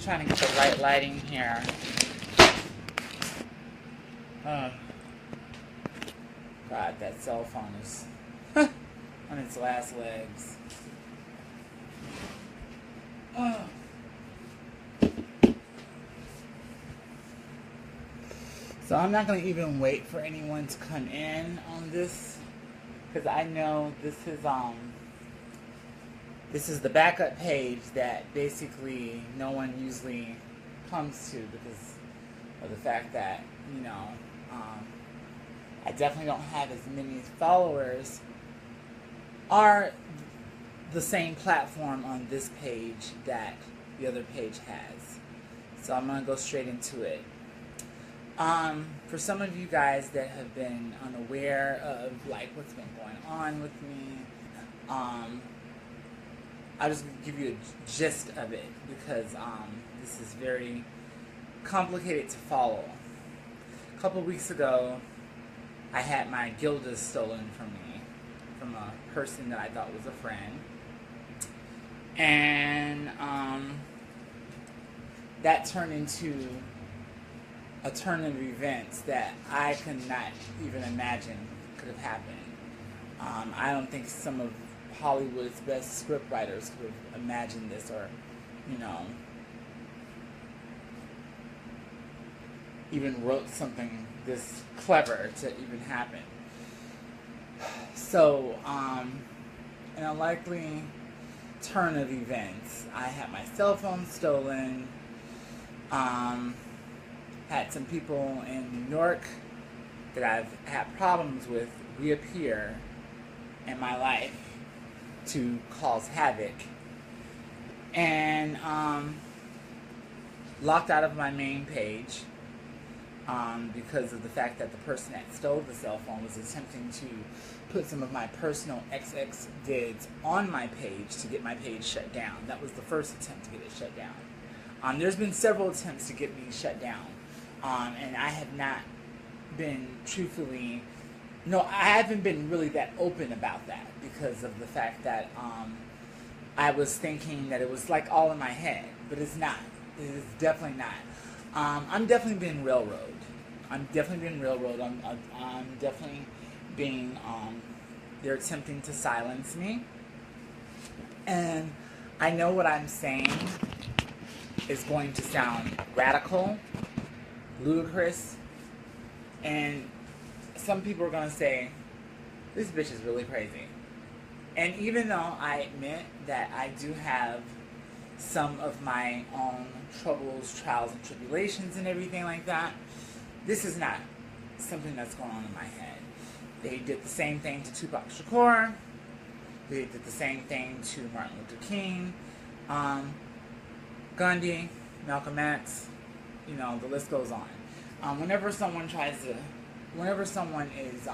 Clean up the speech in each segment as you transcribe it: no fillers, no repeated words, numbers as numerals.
just trying to get the right lighting here. Oh, God, that cell phone is on its last legs. Oh. So I'm not going to even wait for anyone to come in on this, because I know this is the backup page that basically no one usually comes to because of the fact that, you know, I definitely don't have as many followers or the same platform on this page that the other page has. So I'm going to go straight into it. For some of you guys that have been unaware of like what's been going on with me, I'll just give you a gist of it because this is very complicated to follow. A couple weeks ago, I had my guilders stolen from me, from a person that I thought was a friend. And that turned into a turn of events that I could not even imagine could have happened. I don't think some of Hollywood's best script writers could have imagined this or, you know, even wrote something this clever to even happen. So, in a likely turn of events, I had my cell phone stolen, had some people in New York that I've had problems with reappear in my life to cause havoc, and locked out of my main page because of the fact that the person that stole the cell phone was attempting to put some of my personal XX vids on my page to get my page shut down. That was the first attempt to get it shut down. There's been several attempts to get me shut down. And I have not been truthfully, no, I haven't been really that open about that because of the fact that I was thinking that it was like all in my head, but it's not. It is definitely not. I'm definitely being railroaded. I'm definitely being railroaded. I'm definitely being, they're attempting to silence me. And I know what I'm saying is going to sound radical, ludicrous, and some people are going to say, this bitch is really crazy. And even though I admit that I do have some of my own troubles, trials, and tribulations and everything like that, this is not something that's going on in my head. They did the same thing to Tupac Shakur. They did the same thing to Martin Luther King, Gandhi, Malcolm X. You know, the list goes on. Whenever someone is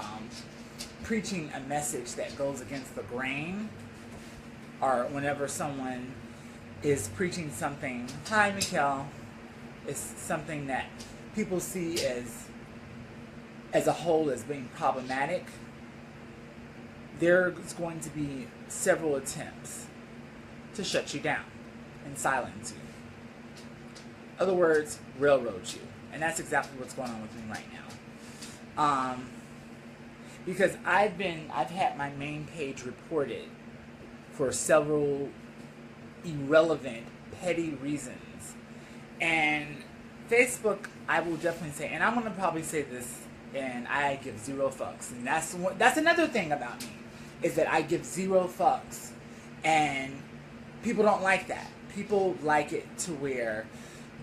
preaching a message that goes against the grain, or whenever someone is preaching something, hi Mikkel, is something that people see as a whole as being problematic, there's going to be several attempts to shut you down and silence you. In other words, railroad you. And that's exactly what's going on with me right now. Because I've had my main page reported for several irrelevant, petty reasons. And Facebook, I will definitely say, and I'm going to probably say this, and I give zero fucks. And that's another thing about me, is that I give zero fucks. And people don't like that. People like it to where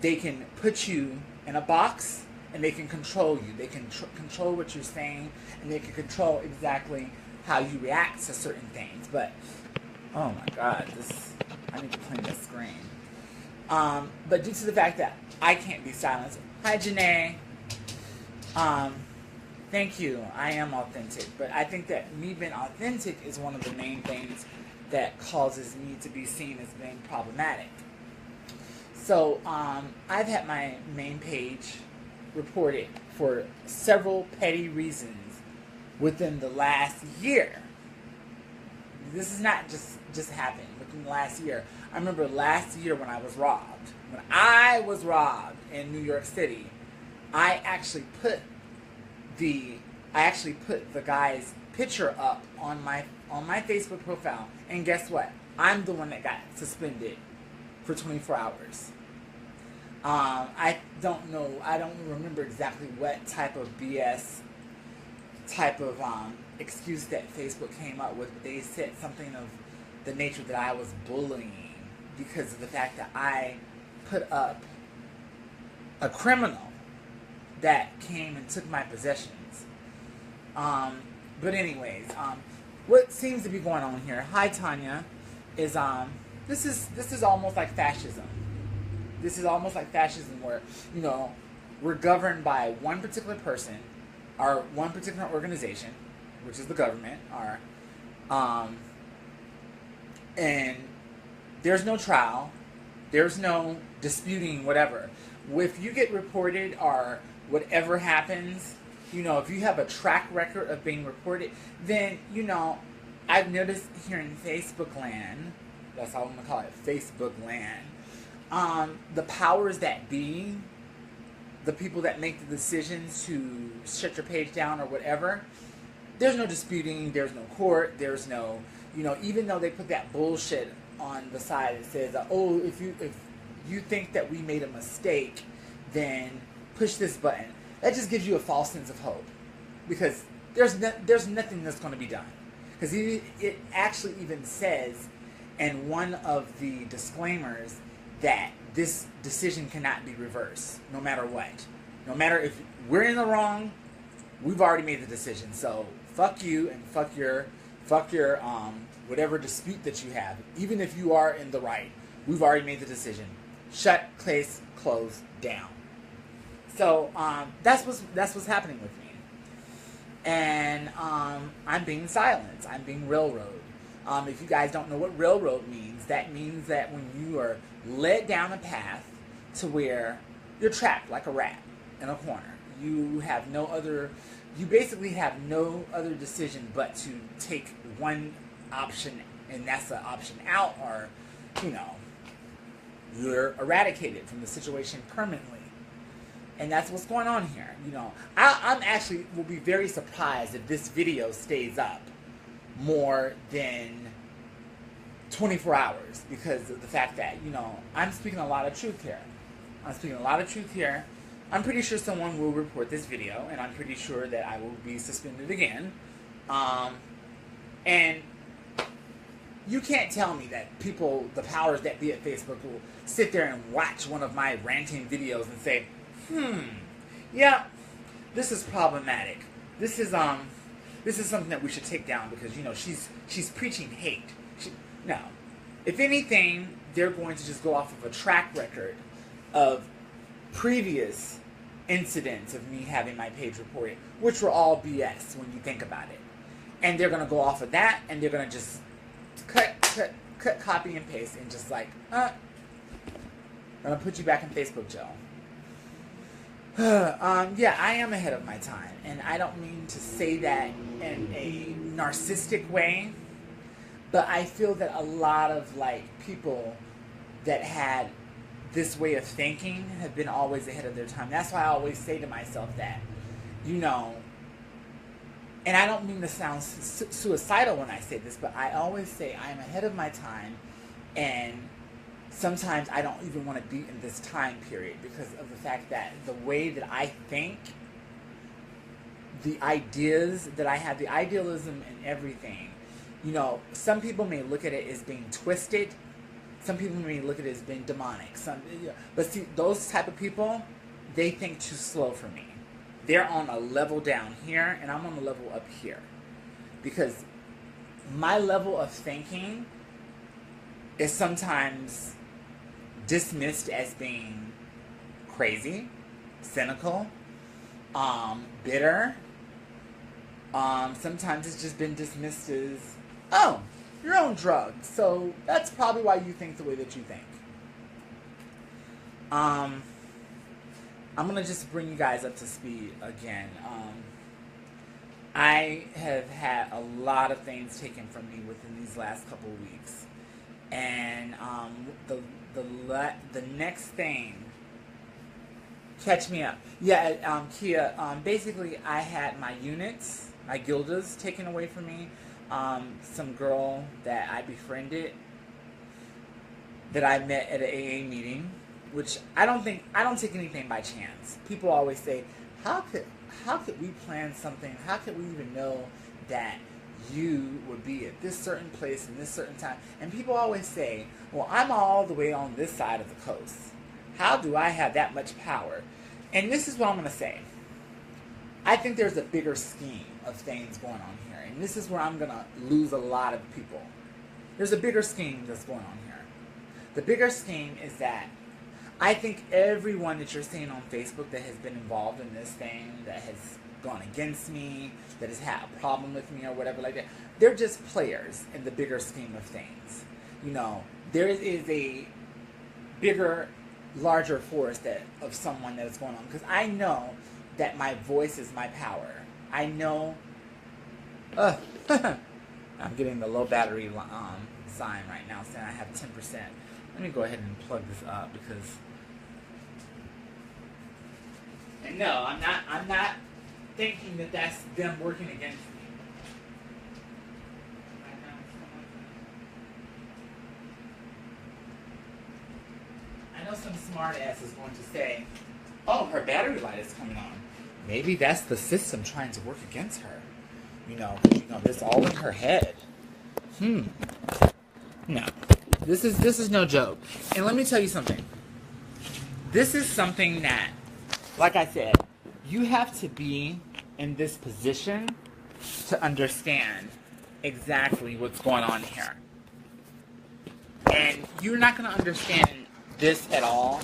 they can put you in a box and they can control you. They can control what you're saying, and they can control exactly how you react to certain things. But, oh my God, I need to clean this screen. But due to the fact that I can't be silenced, hi Janae, thank you, I am authentic. But I think that me being authentic is one of the main things that causes me to be seen as being problematic. So, I've had my main page reported for several petty reasons within the last year. This is not just happened within the last year. I remember last year when I was robbed. when I was robbed in New York City, I actually put the guy's picture up on my Facebook profile, and guess what? I'm the one that got suspended for 24 hours. I don't remember exactly what type of BS type of excuse that Facebook came up with, but they said something of the nature that I was bullying because of the fact that I put up a criminal that came and took my possessions. But anyways, what seems to be going on here, hi Tanya, is this is almost like fascism. This is almost like fascism where, you know, we're governed by one particular person or one particular organization, which is the government, and there's no trial, there's no disputing whatever. If you get reported or whatever happens, you know, if you have a track record of being reported, then, you know, I've noticed here in Facebook land, that's how I'm going to call it, Facebook land, the powers that be, the people that make the decisions to shut your page down or whatever, there's no disputing, there's no court, there's no, you know, even though they put that bullshit on the side that says, oh, if you think that we made a mistake, then push this button. That just gives you a false sense of hope, because there's nothing that's going to be done. Because it actually even says in one of the disclaimers that this decision cannot be reversed, no matter what. No matter if we're in the wrong, we've already made the decision. So fuck you and fuck your whatever dispute that you have. Even if you are in the right, we've already made the decision. Shut, case, close, down. So that's what's happening with me. And I'm being silenced. I'm being railroaded. If you guys don't know what railroad means, that means that when you are led down a path to where you're trapped like a rat in a corner, you basically have no other decision but to take one option, and that's the option out, or, you know, you're eradicated from the situation permanently. And that's what's going on here. You know, I'm actually will be very surprised if this video stays up more than 24 hours, because of the fact that, you know, I'm speaking a lot of truth here. I'm pretty sure someone will report this video, and I'm pretty sure that I will be suspended again. And you can't tell me that people, the powers that be at Facebook, will sit there and watch one of my ranting videos and say, yeah, this is problematic. This is something that we should take down because, you know, she's preaching hate. No. If anything, they're going to just go off of a track record of previous incidents of me having my page reported, which were all BS when you think about it. And they're going to go off of that, and they're going to just cut, copy, and paste, and just like, I'm going to put you back in Facebook jail. Yeah, I am ahead of my time, and I don't mean to say that in a narcissistic way, but I feel that a lot of, like, people that had this way of thinking have been always ahead of their time. That's why I always say to myself that, you know, and I don't mean to sound suicidal when I say this, but I always say I am ahead of my time, and sometimes I don't even want to be in this time period because of the fact that the way that I think, the ideas that I have, the idealism and everything, you know, some people may look at it as being twisted. Some people may look at it as being demonic. But see, those type of people, they think too slow for me. They're on a level down here, and I'm on a level up here. Because my level of thinking is sometimes dismissed as being crazy, cynical, bitter. Sometimes it's just been dismissed as, oh, you're on drugs, so that's probably why you think the way that you think. I'm going to just bring you guys up to speed again. I have had a lot of things taken from me within these last couple of weeks. And the the next thing. Catch me up. Yeah, Kia. Basically, I had my units, my guildas, taken away from me. Some girl that I befriended, that I met at an AA meeting, which I don't take anything by chance. People always say, how could we plan something? How could we even know that you would be at this certain place in this certain time? And people always say, well, I'm all the way on this side of the coast. How do I have that much power? And this is what I'm going to say. I think there's a bigger scheme of things going on here. And this is where I'm going to lose a lot of people. There's a bigger scheme that's going on here. The bigger scheme is that I think everyone that you're seeing on Facebook that has been involved in this thing, that has gone against me, that has had a problem with me or whatever like that, they're just players in the bigger scheme of things. You know, there is a bigger, larger force of someone that is going on. Because I know that my voice is my power. I know... I'm getting the low battery sign right now saying I have 10%. Let me go ahead and plug this up because... And no, I'm not thinking that that's them working against me. I know some smart ass is going to say, oh, her battery light is coming on. Maybe that's the system trying to work against her. You know, it's all in her head. No. This is no joke. And let me tell you something. This is something that, like I said, you have to be in this position to understand exactly what's going on here. And you're not going to understand this at all.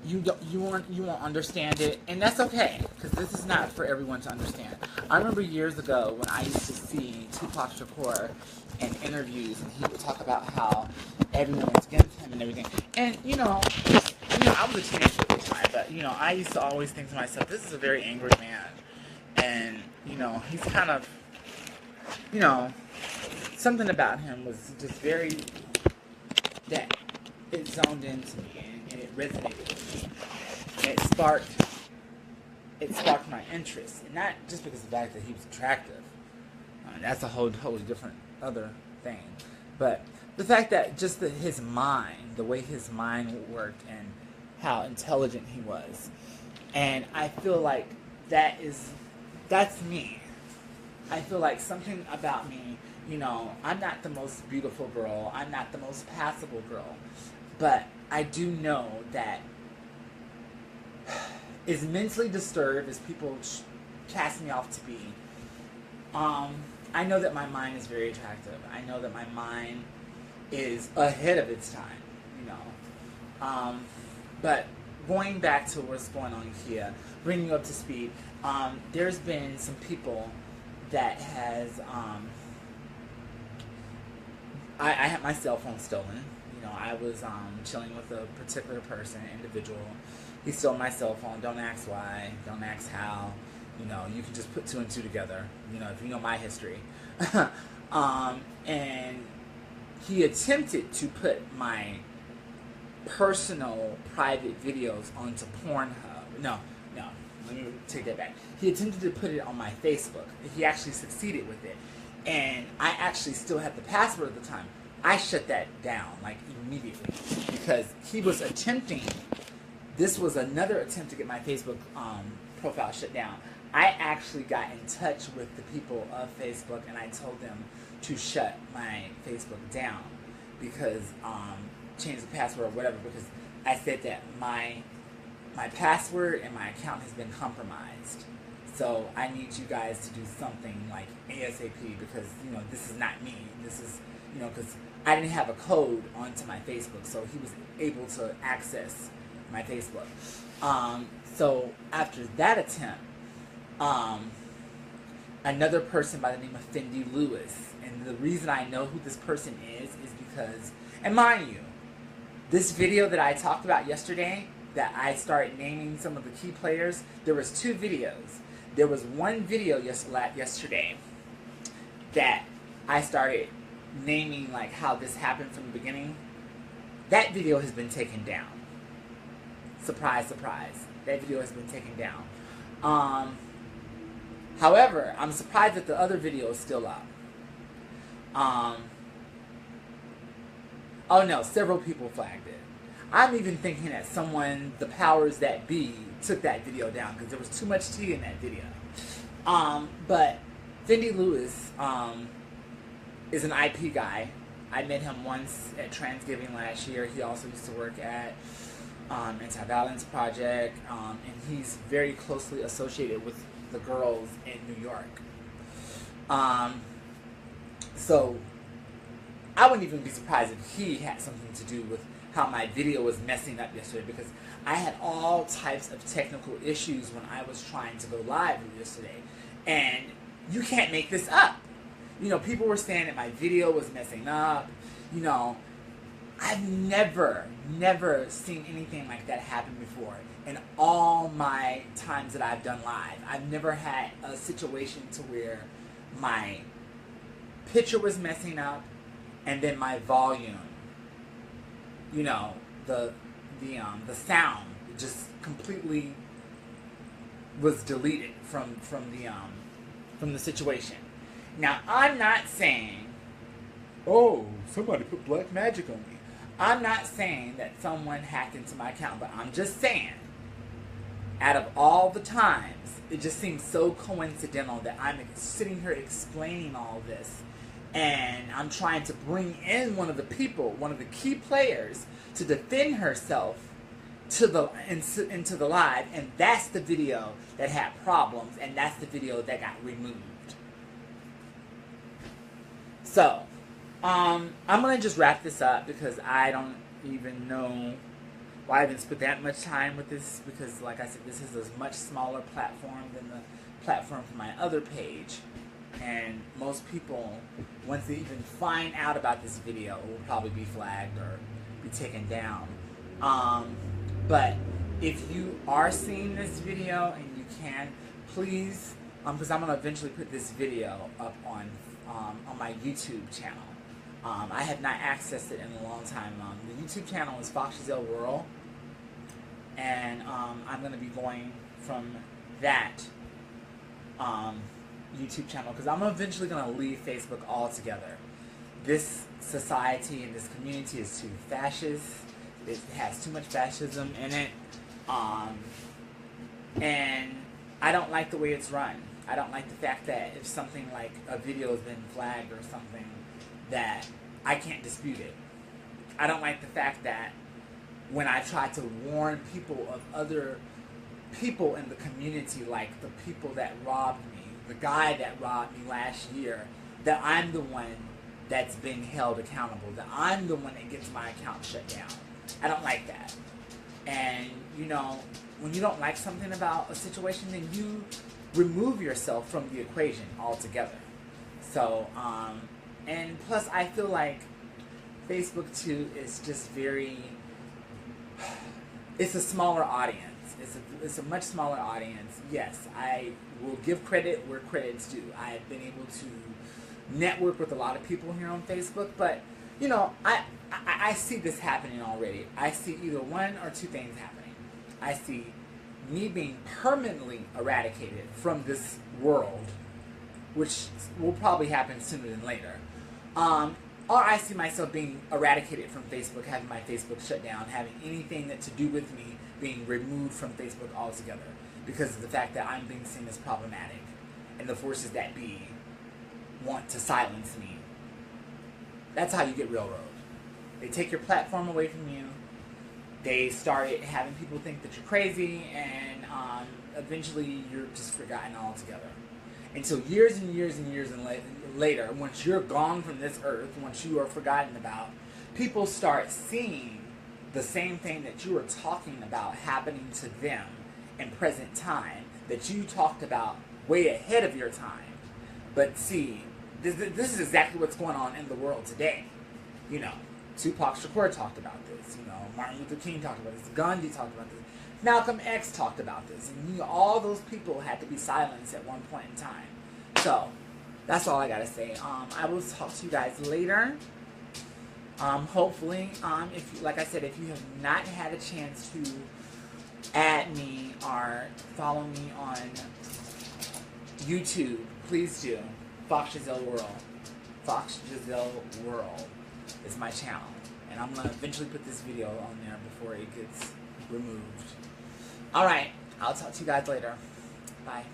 You won't understand it, and that's okay, because this is not for everyone to understand. I remember years ago when I used to see Tupac Shakur in interviews, and he would talk about how everyone was against him and everything. And I was a teenager at the time, but I used to always think to myself, this is a very angry man, and he's kind of, something about him was just very that it zoned into me. And it resonated with me. And it sparked my interest. And not just because of the fact that he was attractive. That's a whole different other thing. But the fact that just his mind, the way his mind worked and how intelligent he was. And I feel like that's me. I feel like something about me, I'm not the most beautiful girl. I'm not the most passable girl. But I do know that as mentally disturbed as people cast me off to be, I know that my mind is very attractive. I know that my mind is ahead of its time, but going back to what's going on here, bringing you up to speed, there's been some people that has, I had my cell phone stolen. I was chilling with a particular person, individual. He stole my cell phone. Don't ask why. Don't ask how. You can just put two and two together. If you know my history. And he attempted to put my personal private videos onto Pornhub. No. Let me take that back. He attempted to put it on my Facebook. He actually succeeded with it. And I actually still had the password at the time. I shut that down, immediately, because he was attempting, this was another attempt to get my Facebook profile shut down. I actually got in touch with the people of Facebook, and I told them to shut my Facebook down, because, change the password or whatever, because I said that my password and my account has been compromised. So I need you guys to do something ASAP, because, this is not me. This is, because I didn't have a code onto my Facebook, so he was able to access my Facebook. So after that attempt, another person by the name of Fendi Lewis, and the reason I know who this person is because, and mind you, this video that I talked about yesterday, that I started naming some of the key players, there was two videos. There was one video yesterday that I started naming how this happened from the beginning. that video has been taken down. Surprise, surprise. That video has been taken down. However, I'm surprised that the other video is still up. Oh no, several people flagged it. I'm even thinking that someone, the powers that be, took that video down because there was too much tea in that video. But Fendi Lewis is an IP guy. I met him once at Transgiving last year. He also used to work at Anti-Violence Project, and he's very closely associated with the girls in New York. So I wouldn't even be surprised if he had something to do with how my video was messing up yesterday, because I had all types of technical issues when I was trying to go live yesterday. And you can't make this up. You know, people were saying that my video was messing up. You know, I've never seen anything like that happen before. In all my times that I've done live, I've never had a situation to where my picture was messing up and then my volume, you know, the sound just completely was deleted from the situation. Now, I'm not saying, oh, somebody put black magic on me. I'm not saying that someone hacked into my account, but I'm just saying, out of all the times, it just seems so coincidental that I'm sitting here explaining all this, and I'm trying to bring in one of the people, one of the key players, to defend herself into the live, and that's the video that had problems, and that's the video that got removed. So, I'm going to just wrap this up because I don't even know why I even spent that much time with this, because like I said, this is a much smaller platform than the platform for my other page, and most people, once they even find out about this video, will probably be flagged or be taken down. But if you are seeing this video and you can, please, because I'm going to eventually put this video up on my YouTube channel. I have not accessed it in a long time. The YouTube channel is foxxjazell World, and I'm going to be going from that YouTube channel because I'm eventually going to leave Facebook altogether. This society and this community is too fascist. It has too much fascism in it, and I don't like the way it's run. I don't like the fact that if something like a video has been flagged or something, that I can't dispute it. I don't like the fact that when I try to warn people of other people in the community, like the people that robbed me, the guy that robbed me last year, that I'm the one that's being held accountable, that I'm the one that gets my account shut down. I don't like that. And, you know, when you don't like something about a situation, then you remove yourself from the equation altogether. So, and plus I feel like Facebook too is just very, it's a smaller audience. It's a much smaller audience. Yes, I will give credit where credit's due. I have been able to network with a lot of people here on Facebook, but, you know, I see this happening already. I see either one or two things happening. I see me being permanently eradicated from this world, which will probably happen sooner than later. Or I see myself being eradicated from Facebook, having my Facebook shut down, having anything that to do with me being removed from Facebook altogether because of the fact that I'm being seen as problematic and the forces that be want to silence me. That's how you get railroaded. They take your platform away from you. They started having people think that you're crazy, and eventually you're just forgotten altogether. Until years and years and years and later, once you're gone from this earth, once you are forgotten about, people start seeing the same thing that you were talking about happening to them in present time, that you talked about way ahead of your time. But see, this is exactly what's going on in the world today. You know, Tupac Shakur talked about this. You know, Martin Luther King talked about this. Gandhi talked about this. Malcolm X talked about this. And all those people had to be silenced at one point in time. So, that's all I got to say. I will talk to you guys later. Hopefully, if, like I said, if you have not had a chance to add me or follow me on YouTube, please do. foxxjazell World. foxxjazell World is my channel. And I'm going to eventually put this video on there before it gets removed. Alright, I'll talk to you guys later. Bye.